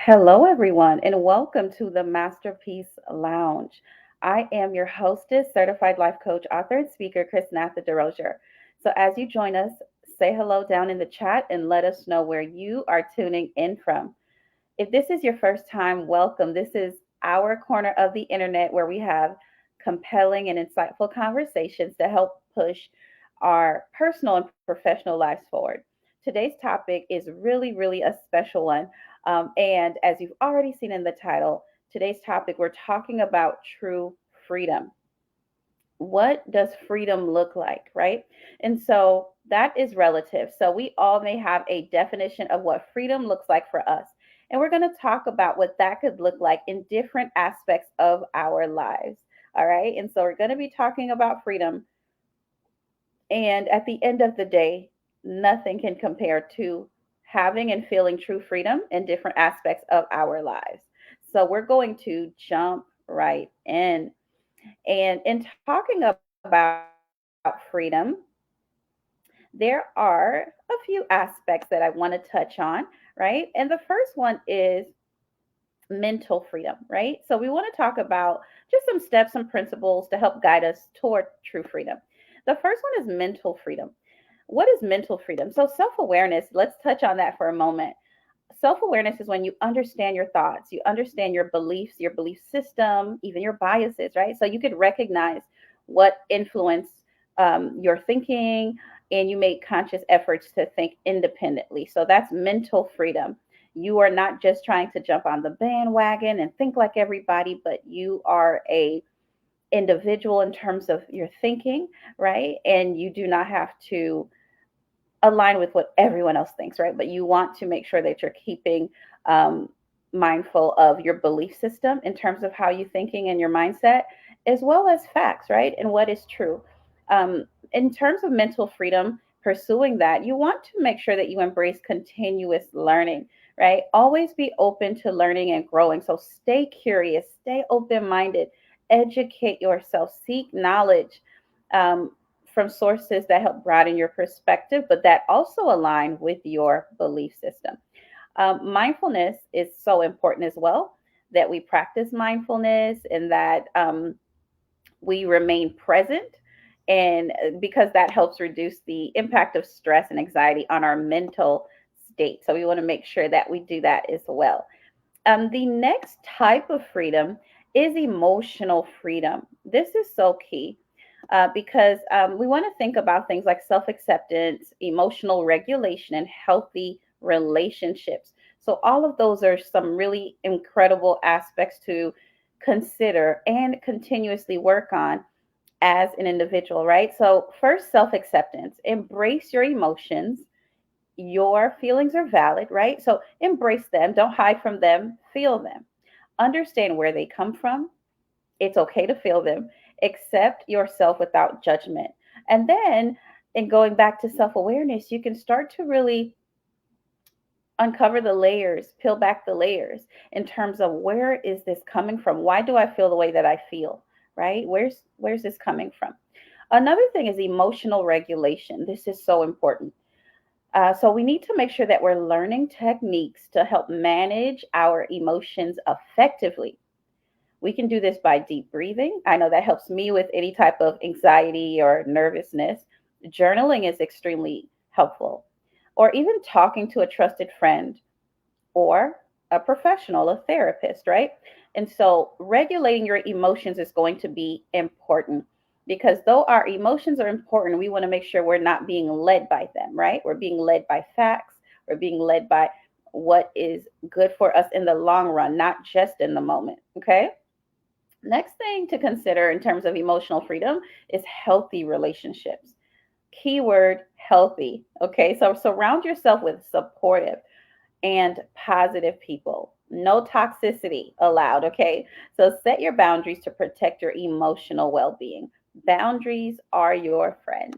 Hello, everyone, and welcome to the Masterpiece Lounge. I am your hostess, certified life coach, author, and speaker, Chrisnatha Derosier. So, as you join us, say hello down in the chat and let us know where you are tuning in from. If this is your first time, welcome. This is our corner of the internet where we have compelling and insightful conversations to help push our personal and professional lives forward. Today's topic is really a special one. And as you've already seen in the title, today's topic, we're talking about true freedom. What does freedom look like, right? And so that is relative. So we all may have a definition of what freedom looks like for us. And we're going to talk about what that could look like in different aspects of our lives. All right. And so we're going to be talking about freedom. And at the end of the day, nothing can compare to having and feeling true freedom in different aspects of our lives. So we're going to jump right in. And in talking about freedom, there are a few aspects that I want to touch on, right? And the first one is mental freedom, right? So we want to talk about just some steps, some principles to help guide us toward true freedom. The first one is mental freedom. What is mental freedom? So self awareness, let's touch on that for a moment. Self awareness is when you understand your thoughts, you understand your beliefs, your belief system, even your biases, right? So you could recognize what influence your thinking, and you make conscious efforts to think independently. So that's mental freedom. You are not just trying to jump on the bandwagon and think like everybody, but you are a individual in terms of your thinking, right? And you do not have to align with what everyone else thinks, right? But you want to make sure that you're keeping um, mindful of your belief system in terms of how you're thinking and your mindset, as well as facts, right? And what is true. In terms of mental freedom, pursuing that, you want to make sure that you embrace continuous learning, right? Always be open to learning and growing. So stay curious, stay open minded, educate yourself, seek knowledge. Um, from sources that help broaden your perspective, but that also align with your belief system. Mindfulness is so important as well, that we practice mindfulness and that we remain present. And because that helps reduce the impact of stress and anxiety on our mental state. So we want to make sure that we do that as well. The next type of freedom is emotional freedom. This is so key because we want to think about things like self acceptance, emotional regulation, and healthy relationships. So, all of those are some really incredible aspects to consider and continuously work on as an individual, right? So, first, self acceptance, embrace your emotions. Your feelings are valid, right? So, embrace them, don't hide from them, feel them, understand where they come from. It's okay to feel them. Accept yourself without judgment. And then, in going back to self awareness, you can start to really uncover the layers, peel back the layers in terms of where is this coming from? Why do I feel the way that I feel? Right? Where's this coming from? Another thing is emotional regulation. This is so important. So we need to make sure that we're learning techniques to help manage our emotions effectively. We can do this by deep breathing. I know that helps me with any type of anxiety or nervousness. Journaling is extremely helpful, or even talking to a trusted friend or a professional, a therapist, right? And so regulating your emotions is going to be important because though our emotions are important, we want to make sure we're not being led by them, right? We're being led by facts, we're being led by what is good for us in the long run, not just in the moment, okay? Next thing to consider in terms of emotional freedom is healthy relationships. Keyword healthy. Okay, so surround yourself with supportive and positive people. No toxicity allowed. Okay, so set your boundaries to protect your emotional well being. Boundaries are your friend.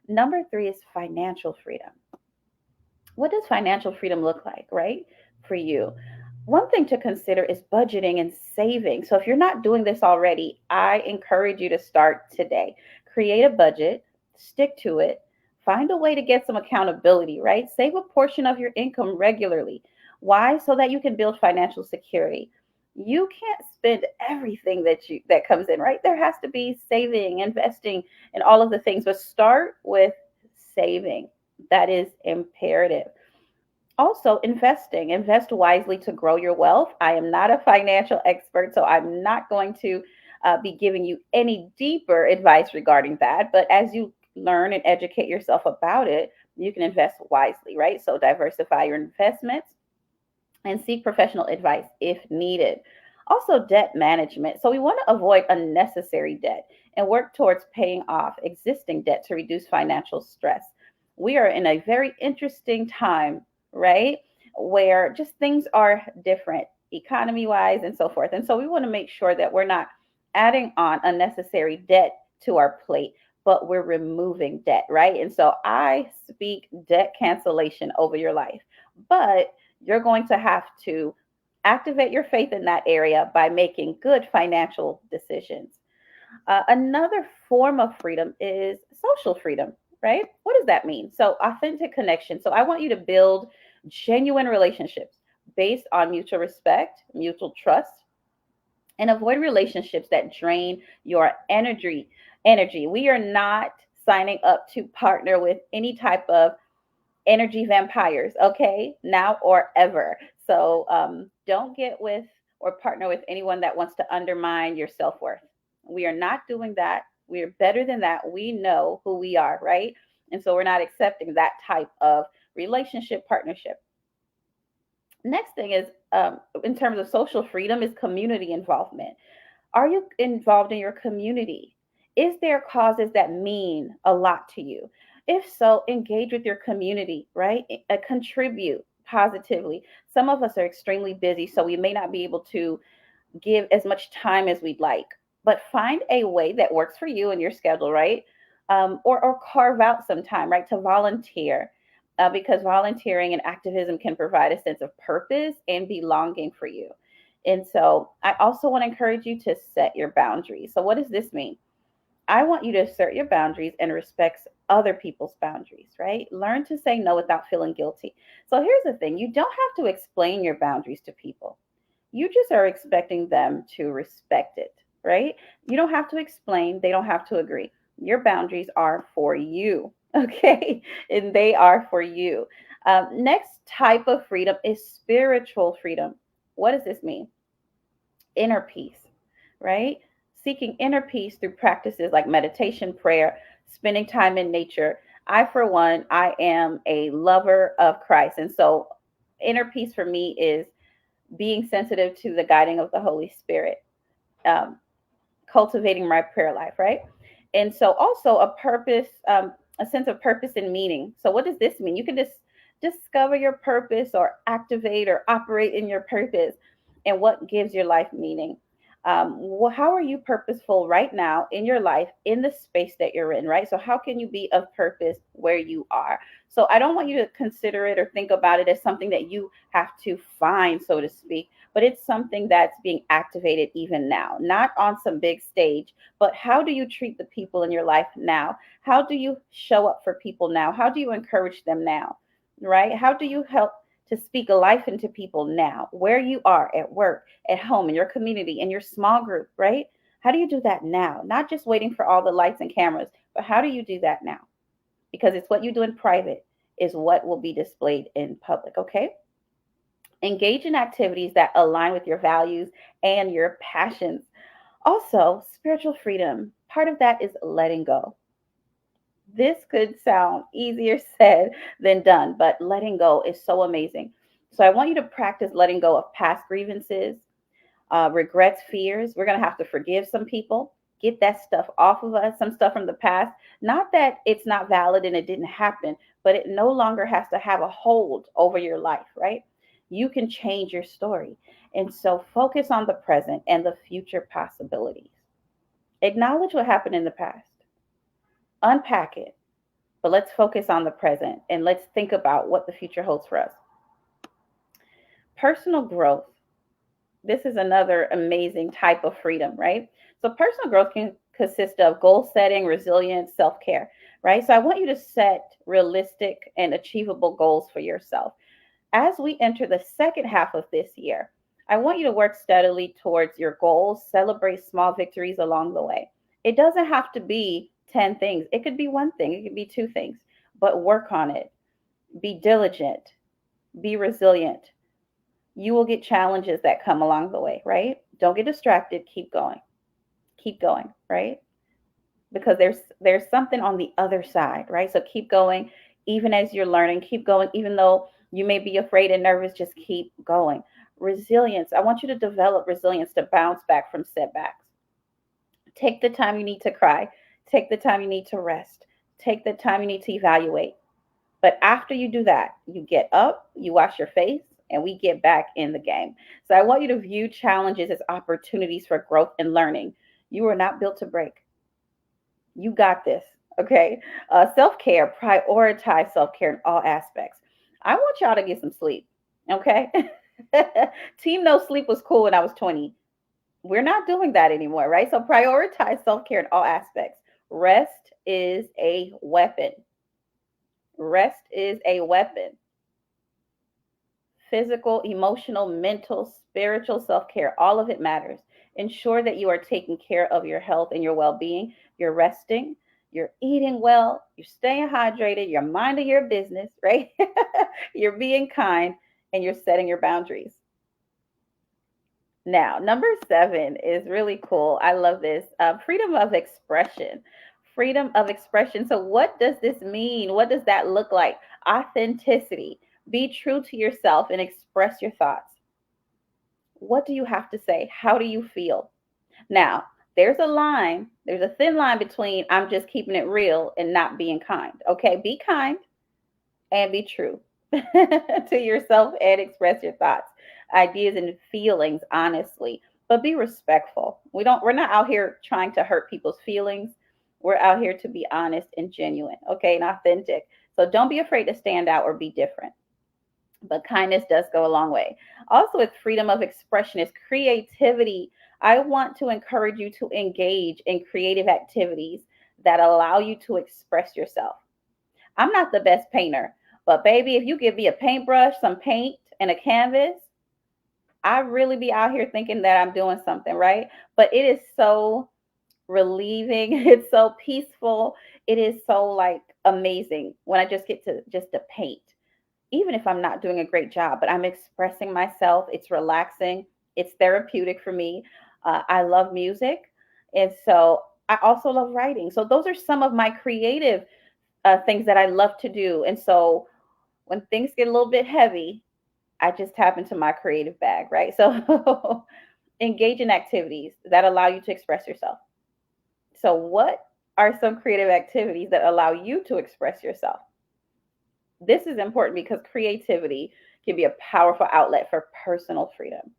Number three is financial freedom. What does financial freedom look like, right, for you? One thing to consider is budgeting and saving. So if you're not doing this already, I encourage you to start today. Create a budget, stick to it, find a way to get some accountability, right? Save a portion of your income regularly. Why? So that you can build financial security. You can't spend everything that comes in, right? There has to be saving, investing, and all of the things, but start with saving. That is imperative. Also, investing. Invest wisely to grow your wealth. I am not a financial expert, so I'm not going to be giving you any deeper advice regarding that. But as you learn and educate yourself about it, you can invest wisely, right? So diversify your investments and seek professional advice if needed. Also, debt management. So, we want to avoid unnecessary debt and work towards paying off existing debt to reduce financial stress. We are in a very interesting time, right? Where just things are different, economy wise, and so forth. And so, we want to make sure that we're not adding on unnecessary debt to our plate, but we're removing debt, right? And so, I speak debt cancellation over your life. But you're going to have to activate your faith in that area by making good financial decisions. Another form of freedom is social freedom, right? What does that mean? So, authentic connection. So, I want you to build genuine relationships based on mutual respect, mutual trust, and avoid relationships that drain your energy. We are not signing up to partner with any type of energy vampires, okay? Now or ever. So don't get with or partner with anyone that wants to undermine your self worth. We are not doing that. We are better than that. We know who we are, right? And so we're not accepting that type of relationship partnership. Next thing is, in terms of social freedom, is community involvement. Are you involved in your community? Is there causes that mean a lot to you? If so, engage with your community, right? Contribute positively. Some of us are extremely busy, so we may not be able to give as much time as we'd like, but find a way that works for you and your schedule, right? Or carve out some time, right, to volunteer. Because volunteering and activism can provide a sense of purpose and belonging for you. And so I also want to encourage you to set your boundaries. So, what does this mean? I want you to assert your boundaries and respect other people's boundaries, right? Learn to say no without feeling guilty. So, here's the thing, you don't have to explain your boundaries to people, you just are expecting them to respect it, right? You don't have to explain, they don't have to agree. Your boundaries are for you, okay? And they are for you. Next type of freedom is spiritual freedom. What does this mean? Inner peace, right? Seeking inner peace through practices like meditation, prayer, spending time in nature. I, for one, I am a lover of Christ. And so inner peace for me is being sensitive to the guiding of the Holy Spirit, um, cultivating my prayer life, right? And so also a sense of purpose and meaning. So what does this mean? You can just discover your purpose or activate or operate in your purpose and what gives your life meaning. How are you purposeful right now in your life, in the space that you're in, right? So how can you be of purpose where you are? So I don't want you to consider it or think about it as something that you have to find, so to speak, but it's something that's being activated even now, not on some big stage, but how do you treat the people in your life now? How do you show up for people now? How do you encourage them now, right? How do you help to speak life into people now, where you are at work, at home, in your community, in your small group, right? How do you do that now? Not just waiting for all the lights and cameras, but how do you do that now? Because it's what you do in private is what will be displayed in public, okay? Engage in activities that align with your values and your passions. Also, spiritual freedom, part of that is letting go. This could sound easier said than done, but letting go is so amazing. So I want you to practice letting go of past grievances, regrets, fears. We're going to have to forgive some people, get that stuff off of us, some stuff from the past. Not that it's not valid and it didn't happen, but it no longer has to have a hold over your life, right? You can change your story. And so focus on the present and the future possibilities. Acknowledge what happened in the past, unpack it, but let's focus on the present and let's think about what the future holds for us. Personal growth. This is another amazing type of freedom, right? So personal growth can consist of goal setting, resilience, self-care, right? So I want you to set realistic and achievable goals for yourself. As we enter the second half of this year, I want you to work steadily towards your goals, celebrate small victories along the way. It doesn't have to be 10 things, it could be one thing, it could be two things, but work on it. Be diligent, be resilient. You will get challenges that come along the way, right? Don't get distracted, keep going, right? Because there's something on the other side, right? So keep going even as you're learning, keep going even though you may be afraid and nervous, just keep going. Resilience. I want you to develop resilience to bounce back from setbacks. Take the time you need to cry. Take the time you need to rest. Take the time you need to evaluate. But after you do that, you get up, you wash your face, and we get back in the game. So I want you to view challenges as opportunities for growth and learning. You are not built to break. You got this. Okay. Self care, prioritize self care in all aspects. I want y'all to get some sleep. Okay. Team no sleep was cool when I was 20. We're not doing that anymore, right? So prioritize self care in all aspects. Rest is a weapon. Rest is a weapon. Physical, emotional, mental, spiritual self care, all of it matters. Ensure that you are taking care of your health and your well being. You're resting, you're eating well, you're staying hydrated, you're minding your business, right? You're being kind, and you're setting your boundaries. Now, number 7 is really cool. I love this, freedom of expression. Freedom of expression. So, what does this mean? What does that look like? Authenticity. Be true to yourself and express your thoughts. What do you have to say? How do you feel? Now, there's a thin line between I'm just keeping it real and not being kind. Okay, be kind and be true to yourself and express your thoughts, ideas, and feelings honestly, but be respectful. We're not out here trying to hurt people's feelings. We're out here to be honest and genuine, okay, and authentic. So don't be afraid to stand out or be different. But kindness does go a long way. Also, with freedom of expression is creativity. I want to encourage you to engage in creative activities that allow you to express yourself. I'm not the best painter, but baby, if you give me a paintbrush, some paint, and a canvas, I really be out here thinking that I'm doing something, right? But it is so relieving. It's so peaceful. It is so like amazing when I just get to paint, even if I'm not doing a great job, but I'm expressing myself. It's relaxing. It's therapeutic for me. I love music. And so I also love writing. So those are some of my creative things that I love to do. And so when things get a little bit heavy, I just tap into my creative bag, right? So engage in activities that allow you to express yourself. So, what are some creative activities that allow you to express yourself? This is important because creativity can be a powerful outlet for personal freedom.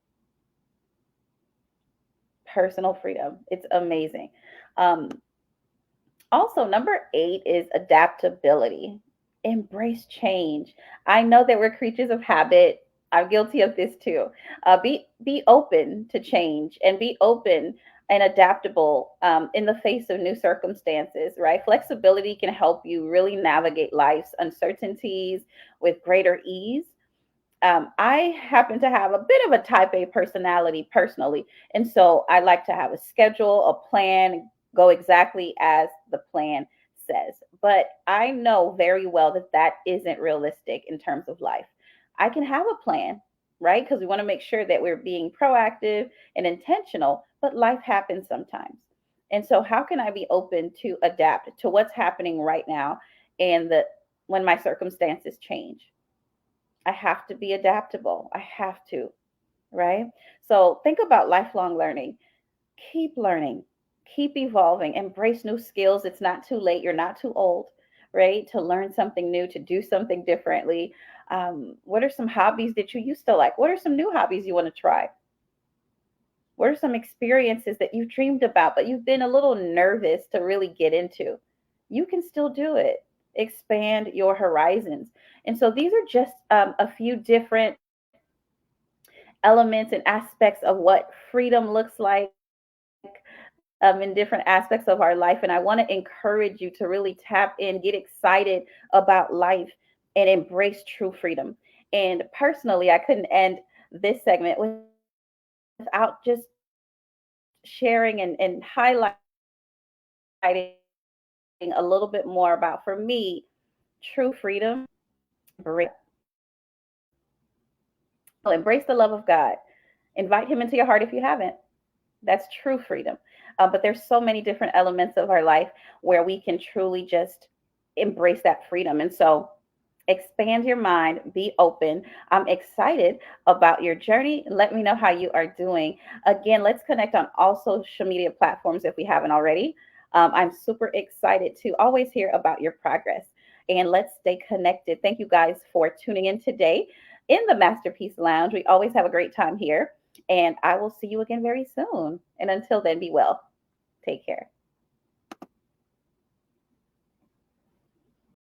Personal freedom. It's amazing. Um, Also, number 8 is adaptability. Embrace change. I know that we're creatures of habit. I'm guilty of this too. Be open to change and be open and adaptable in the face of new circumstances. Right, flexibility can help you really navigate life's uncertainties with greater ease. I happen to have a bit of a type A personality personally. And so I like to have a schedule, a plan, go exactly as the plan says. But I know very well that that isn't realistic in terms of life. I can have a plan, right? Because we want to make sure that we're being proactive and intentional, but life happens sometimes. And so how can I be open to adapt to what's happening right now and the when my circumstances change? I have to be adaptable. I have to, right? So think about lifelong learning. Keep learning, keep evolving, embrace new skills. It's not too late. You're not too old, right? To learn something new, to do something differently. What are some hobbies that you used to like? What are some new hobbies you want to try? What are some experiences that you've dreamed about, but you've been a little nervous to really get into? You can still do it. Expand your horizons. And so these are just a few different elements and aspects of what freedom looks like in different aspects of our life. And I want to encourage you to really tap in, get excited about life, and embrace true freedom. And personally, I couldn't end this segment without just sharing and highlighting a little bit more about, for me, true freedom. Embrace the love of God. Invite Him into your heart if you haven't. That's true freedom. But there's so many different elements of our life where we can truly just embrace that freedom. And so expand your mind, be open. I'm excited about your journey. Let me know how you are doing. Again, let's connect on all social media platforms if we haven't already. I'm super excited to always hear about your progress. And let's stay connected. Thank you guys for tuning in today in the Masterpiece Lounge. We always have a great time here. And I will see you again very soon. And until then, be well. Take care.